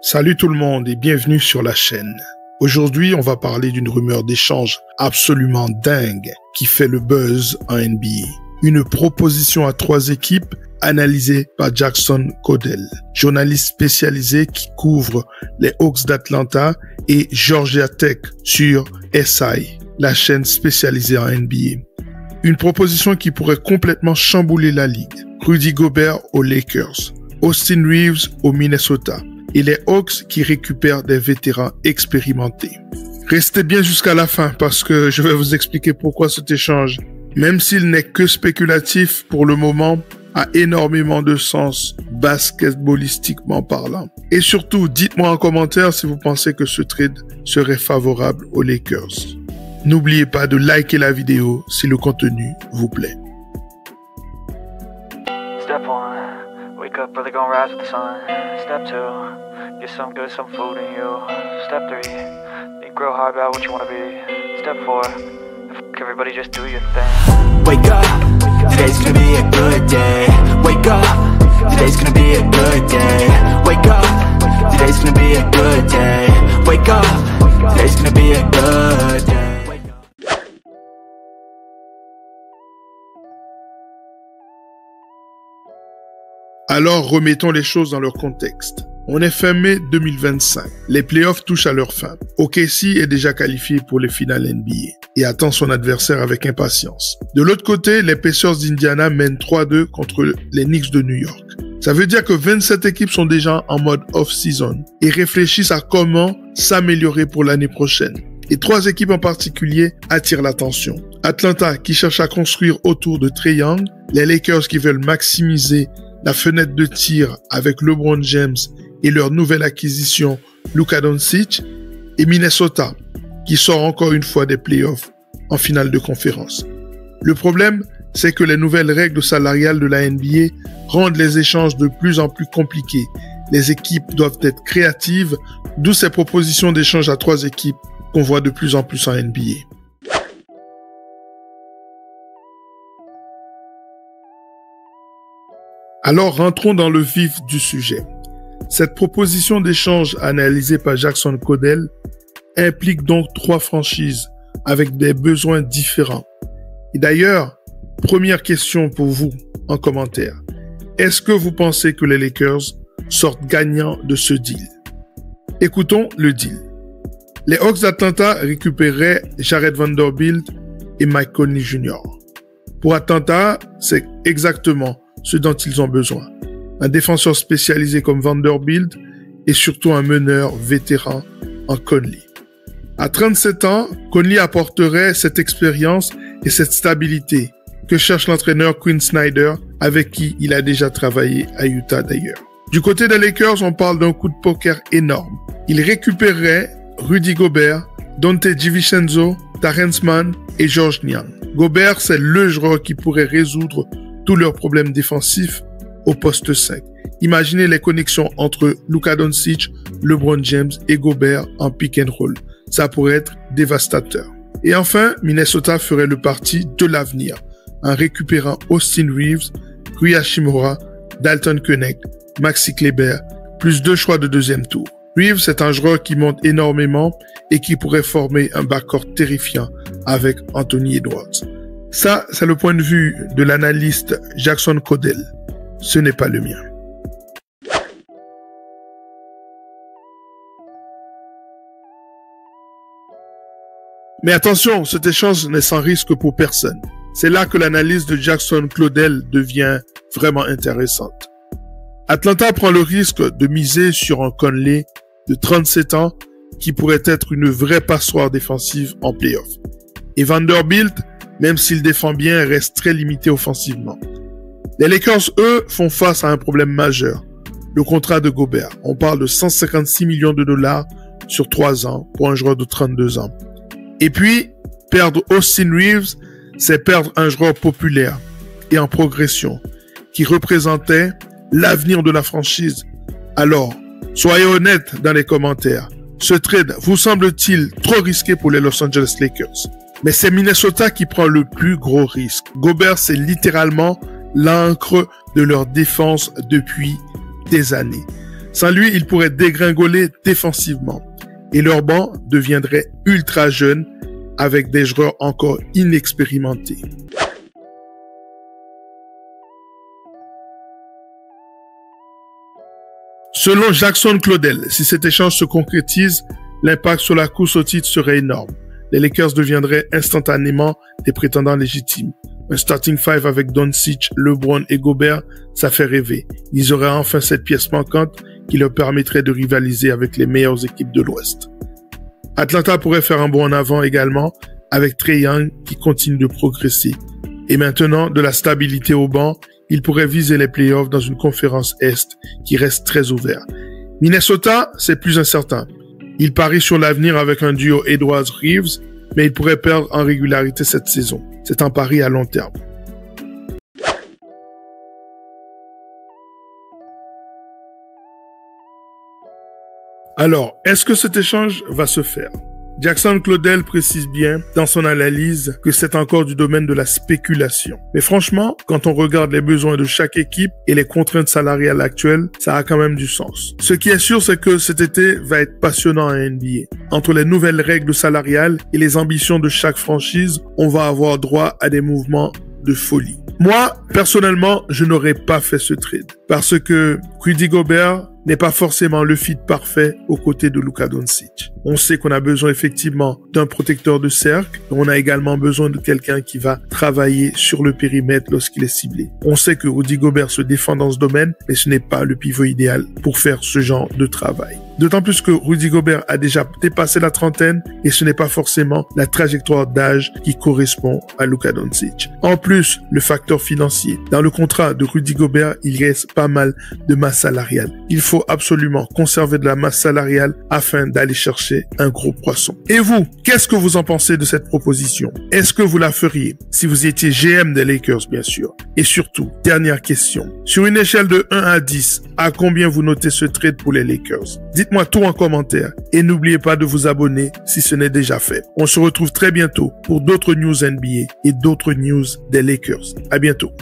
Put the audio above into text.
Salut tout le monde et bienvenue sur la chaîne. Aujourd'hui, on va parler d'une rumeur d'échange absolument dingue qui fait le buzz en NBA. Une proposition à 3 équipes analysée par Jackson Caudell, journaliste spécialisé qui couvre les Hawks d'Atlanta et Georgia Tech sur SI, la chaîne spécialisée en NBA. Une proposition qui pourrait complètement chambouler la ligue. Rudy Gobert aux Lakers, Austin Reeves au Minnesota et les Hawks qui récupèrent des vétérans expérimentés. Restez bien jusqu'à la fin parce que je vais vous expliquer pourquoi cet échange, même s'il n'est que spéculatif pour le moment, a énormément de sens basketballistiquement parlant. Et surtout, dites-moi en commentaire si vous pensez que ce trade serait favorable aux Lakers. N'oubliez pas de liker la vidéo si le contenu vous plaît. Step 1, wake up early, gonna rise with the sun. Step 2, get some good, some food in you. Step 3, think real hard about what you wanna be. Step 4, everybody just do your thing. Wake up, today's gonna be a good day. Wake up, today's gonna be a good day. Wake up, today's gonna be a good day. Wake up, today's gonna be a good day. Alors remettons les choses dans leur contexte. On est fin mai 2025. Les playoffs touchent à leur fin. OKC est déjà qualifié pour les finales NBA et attend son adversaire avec impatience. De l'autre côté, les Pacers d'Indiana mènent 3-2 contre les Knicks de New York. Ça veut dire que 27 équipes sont déjà en mode off-season et réfléchissent à comment s'améliorer pour l'année prochaine. Et 3 équipes en particulier attirent l'attention. Atlanta qui cherche à construire autour de Trae Young, les Lakers qui veulent maximiser la fenêtre de tir avec LeBron James et leur nouvelle acquisition Luka Doncic, et Minnesota, qui sort encore une fois des playoffs en finale de conférence. Le problème, c'est que les nouvelles règles salariales de la NBA rendent les échanges de plus en plus compliqués. Les équipes doivent être créatives, d'où ces propositions d'échange à 3 équipes qu'on voit de plus en plus en NBA. Alors rentrons dans le vif du sujet. Cette proposition d'échange analysée par Jackson Caudell implique donc 3 franchises avec des besoins différents. Et d'ailleurs, première question pour vous en commentaire. Est-ce que vous pensez que les Lakers sortent gagnants de ce deal? Écoutons le deal. Les Hawks d'Atlanta récupéreraient Jared Vanderbilt et Mike Conley Jr. Pour Atlanta, c'est exactement ce dont ils ont besoin. Un défenseur spécialisé comme Vanderbilt et surtout un meneur vétéran en Conley. À 37 ans, Conley apporterait cette expérience et cette stabilité que cherche l'entraîneur Quinn Snyder, avec qui il a déjà travaillé à Utah d'ailleurs. Du côté des Lakers, on parle d'un coup de poker énorme. Il récupérerait Rudy Gobert, Donte DiVincenzo, Terrence Mann et Georges Niang. Gobert, c'est le joueur qui pourrait résoudre tous leurs problèmes défensifs au poste 5. Imaginez les connexions entre Luka Doncic, LeBron James et Gobert en pick and roll. Ça pourrait être dévastateur. Et enfin, Minnesota ferait le parti de l'avenir en récupérant Austin Reeves, Rui Hachimura, Dalton Knecht, Maxi Kleber, plus 2 choix de 2e tour. Reeves est un joueur qui monte énormément et qui pourrait former un backcourt terrifiant avec Anthony Edwards. Ça, c'est le point de vue de l'analyste Jackson Caudell. Ce n'est pas le mien. Mais attention, cet échange n'est sans risque pour personne. C'est là que l'analyse de Jackson Caudell devient vraiment intéressante. Atlanta prend le risque de miser sur un Conley de 37 ans qui pourrait être une vraie passoire défensive en playoff. Et Vanderbilt, même s'il défend bien, reste très limité offensivement. Les Lakers, eux, font face à un problème majeur. Le contrat de Gobert. On parle de 156 millions de dollars sur 3 ans pour un joueur de 32 ans. Et puis, perdre Austin Reeves, c'est perdre un joueur populaire et en progression qui représentait l'avenir de la franchise. Alors, soyez honnêtes dans les commentaires. Ce trade vous semble-t-il trop risqué pour les Los Angeles Lakers? Mais c'est Minnesota qui prend le plus gros risque. Gobert, c'est littéralement l'encre de leur défense depuis des années. Sans lui, ils pourraient dégringoler défensivement et leur banc deviendrait ultra jeune avec des joueurs encore inexpérimentés. Selon Jackson Claudel, si cet échange se concrétise, l'impact sur la course au titre serait énorme. Les Lakers deviendraient instantanément des prétendants légitimes. Un starting five avec Doncic, LeBron et Gobert, ça fait rêver. Ils auraient enfin cette pièce manquante qui leur permettrait de rivaliser avec les meilleures équipes de l'Ouest. Atlanta pourrait faire un bond en avant également avec Trae Young qui continue de progresser. Et maintenant, de la stabilité au banc, ils pourraient viser les playoffs dans une conférence Est qui reste très ouverte. Minnesota, c'est plus incertain. Ils parient sur l'avenir avec un duo Edwards-Reeves, mais ils pourraient perdre en régularité cette saison. C'est un pari à long terme. Alors, est-ce que cet échange va se faire? Jackson Claudel précise bien dans son analyse que c'est encore du domaine de la spéculation. Mais franchement, quand on regarde les besoins de chaque équipe et les contraintes salariales actuelles, ça a quand même du sens. Ce qui est sûr, c'est que cet été va être passionnant à NBA. Entre les nouvelles règles salariales et les ambitions de chaque franchise, on va avoir droit à des mouvements de folie. Moi, personnellement, je n'aurais pas fait ce trade parce que Rudy Gobert n'est pas forcément le fit parfait aux côtés de Luka Doncic. On sait qu'on a besoin effectivement d'un protecteur de cercle, mais on a également besoin de quelqu'un qui va travailler sur le périmètre lorsqu'il est ciblé. On sait que Rudy Gobert se défend dans ce domaine, mais ce n'est pas le pivot idéal pour faire ce genre de travail. D'autant plus que Rudy Gobert a déjà dépassé la trentaine et ce n'est pas forcément la trajectoire d'âge qui correspond à Luka Doncic. En plus, le facteur financier. Dans le contrat de Rudy Gobert, il reste pas mal de masse salariale. Il faut absolument conserver de la masse salariale afin d'aller chercher un gros poisson. Et vous, qu'est-ce que vous en pensez de cette proposition? Est-ce que vous la feriez si vous étiez GM des Lakers, bien sûr? Et surtout, dernière question. Sur une échelle de 1 à 10, à combien vous notez ce trade pour les Lakers? Dites-moi tout en commentaire et n'oubliez pas de vous abonner si ce n'est déjà fait. On se retrouve très bientôt pour d'autres news NBA et d'autres news des Lakers. À bientôt.